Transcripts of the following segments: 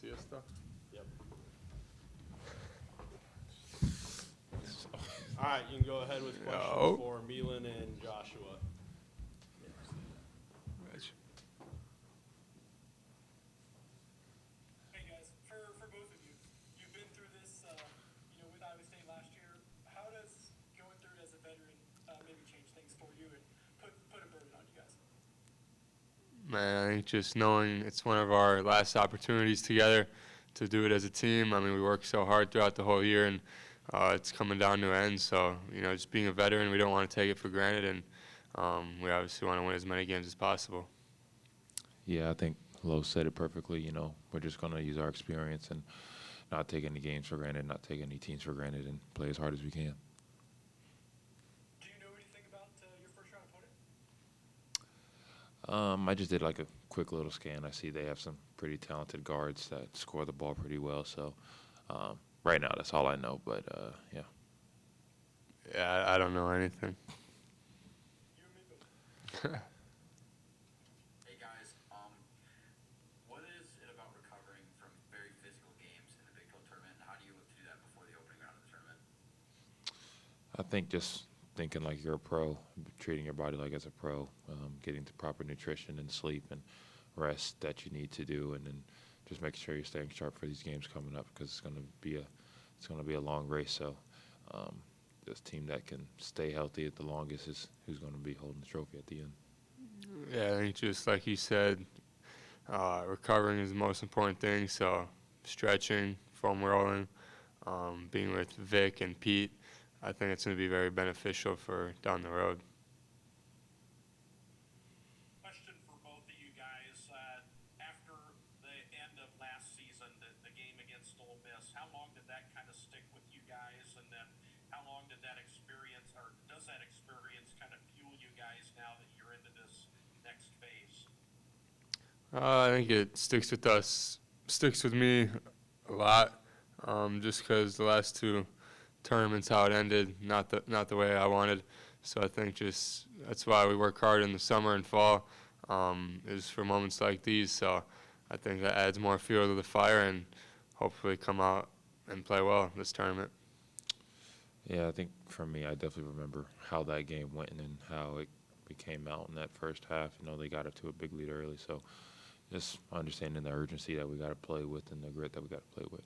Siesta. Yep. All right, you can go ahead with questions for Milan and Joshua. Hey guys, for both of you, you've been through this, with Iowa State last year. How does going through it as a veteran maybe change things for you and put a burden on you guys? Man, I think just knowing it's one of our last opportunities together to do it as a team. I mean, we worked so hard throughout the whole year, and it's coming down to an end. So, just being a veteran, we don't want to take it for granted, and we obviously want to win as many games as possible. Yeah, I think Lo said it perfectly. We're just going to use our experience and not take any games for granted, not take any teams for granted, and play as hard as we can. Do you know anything about your first round opponent? I just did like a quick little scan. I see they have some pretty talented guards that score the ball pretty well. So right now, that's all I know. But yeah. Yeah, I don't know anything. You and me both. Hey guys, what is it about recovering from very physical games in the Big 12 tournament, and how do you look to do that before the opening round of the tournament? I think just thinking like you're a pro, treating your body like as a pro, getting the proper nutrition and sleep and rest that you need to do, and then just making sure you're staying sharp for these games coming up, because it's going to be a long race. So this team that can stay healthy at the longest is who's going to be holding the trophy at the end. Yeah, I think just like you said, recovering is the most important thing. So stretching, foam rolling, being with Vic and Pete, I think it's going to be very beneficial for down the road. Question for both of you guys. After the end of last season, the game against Ole Miss, how long did that kind of stick with you guys? And then how long did that experience, or does that experience kind of fuel you guys now that you're into this next phase? I think it sticks with me a lot, just because the last two tournaments, how it ended, not the way I wanted. So I think just that's why we work hard in the summer and fall, is for moments like these. So I think that adds more fuel to the fire, and hopefully come out and play well this tournament. Yeah, I think for me, I definitely remember how that game went and how it became out in that first half. They got it to a big lead early, so just understanding the urgency that we got to play with and the grit that we got to play with.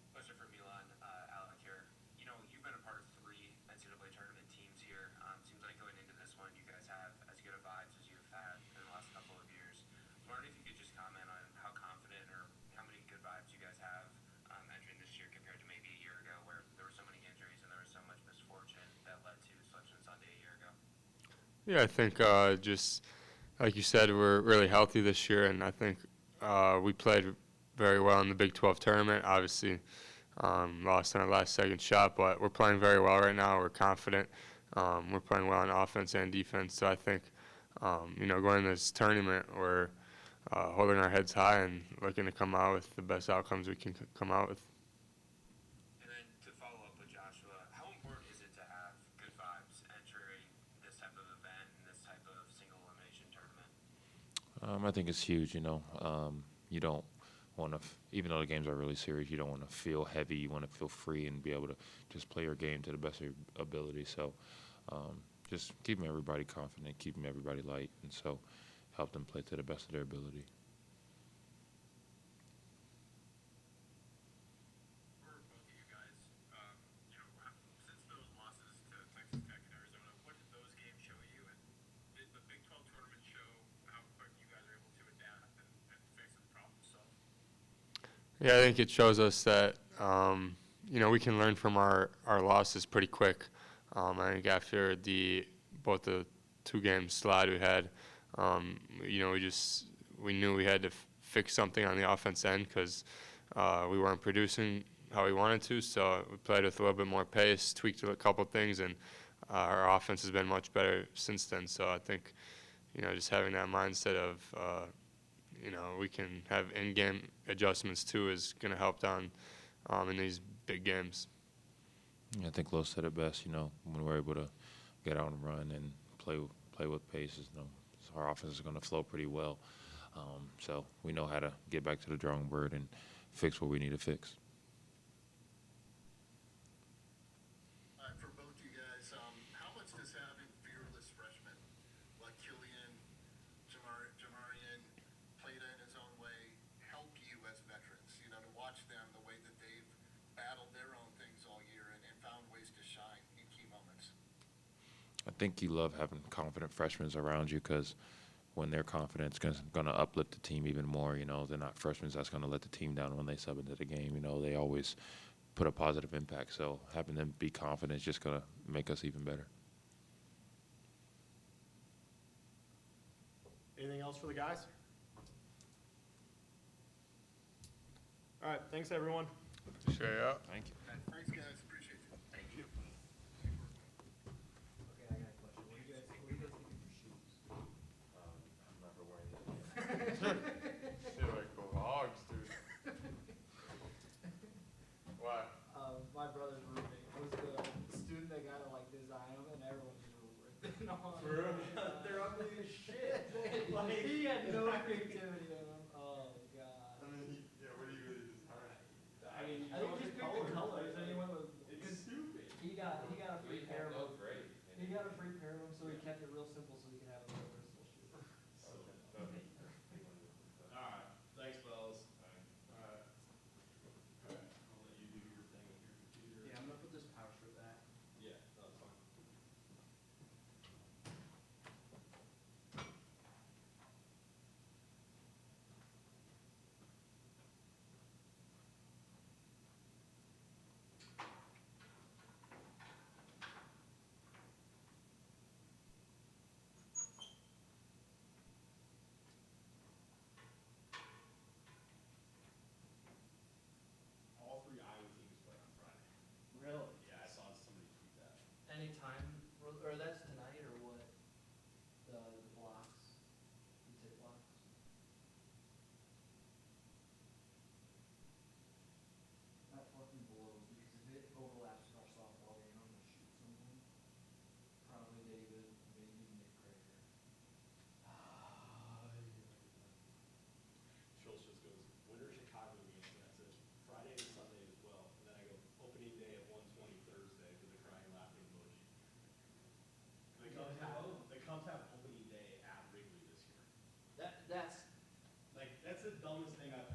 Question for Milan, Alec here. You've been a part of 3 NCAA tournament teams here. Seems like going into this one, you guys have as good a vibes as you've had in the last couple of years. I was wondering if you could just comment on how confident or how many good vibes you guys have entering this year compared to maybe a year ago, where there were so many injuries and there was so much misfortune that led to Selection Sunday a year ago. Yeah, I think just like you said, we're really healthy this year, and I think we played very well in the Big 12 tournament. Obviously, lost on our last second shot, but we're playing very well right now. We're confident. We're playing well on offense and defense. So I think, going to this tournament, we're holding our heads high and looking to come out with the best outcomes we can come out with. And then to follow up with Joshua, how important is it to have good vibes entering this type of event and this type of single elimination tournament? I think it's huge. You don't want to, even though the games are really serious, you don't want to feel heavy. You want to feel free and be able to just play your game to the best of your ability. So just keeping everybody confident, keeping everybody light, and so help them play to the best of their ability. For both of you guys, since those losses to Texas Tech and Arizona, what did those games show you? And did the Big 12 tournament show how quick you guys are able to adapt and fix the problem solve? Yeah, I think it shows us that, we can learn from our losses pretty quick. I think after both the 2-game slide we had, we knew we had to fix something on the offense end, because we weren't producing how we wanted to. So we played with a little bit more pace, tweaked a couple things, and our offense has been much better since then. So I think, just having that mindset of, we can have in-game adjustments too is going to help down in these big games. I think Lo said it best. When we're able to get out and run and play with paces, our offense is going to flow pretty well. So we know how to get back to the drawing board and fix what we need to fix. For both you guys, how much does having fearless freshmen like Killian, Jamarian, played in his own way, help you as veterans? You know, to watch them, the way that they've battled their own things all year and found ways to shine in key moments. I think you love having confident freshmen around you because when they're confident, it's going to uplift the team even more. You know, they're not freshmen that's going to let the team down when they sub into the game. You know, they always put a positive impact. So having them be confident is just going to make us even better. Anything else for the guys? All right, thanks everyone. Sure, yeah. Thank you. Thanks, guys. Appreciate you. Thank you. Okay, I got a question. What do you guys think of your shoes? I'm never wearing that. They're like hogs, dude. What? My brother's roommate was the student that got to like design them, and everyone just ripped it on. For real? They're ugly as shit. Like, He had no creativity in them. Oh god. I mean, yeah, what do you really design? I mean, I think just pick the colors. Like, Anyone with it's stupid. he got a free pair of them. great. He got a free pair of them, so he kept it real simple, so he could have a real versatile shoe. All right, thanks, fellas. All right. All right, I'll let you do your thing with your computer. Yeah, I'm gonna put this power strip back. Yeah, that's fine. All three Iowa teams play on Friday. Really? Yeah, I saw somebody tweet that. Anytime, or that's tonight, or what? The blocks, the tip blocks. That fucking blows because if it overlaps with our softball game, I'm gonna shoot something. Probably David, maybe Nick Greger. Schultz just goes, winter Chicago games, and that's it. Friday and Sunday as well. And then I go, opening day at 1:20 Thursday for the crying laughing emoji. The Cubs have opening day at Wrigley this year. That's Like, that's the dumbest thing I've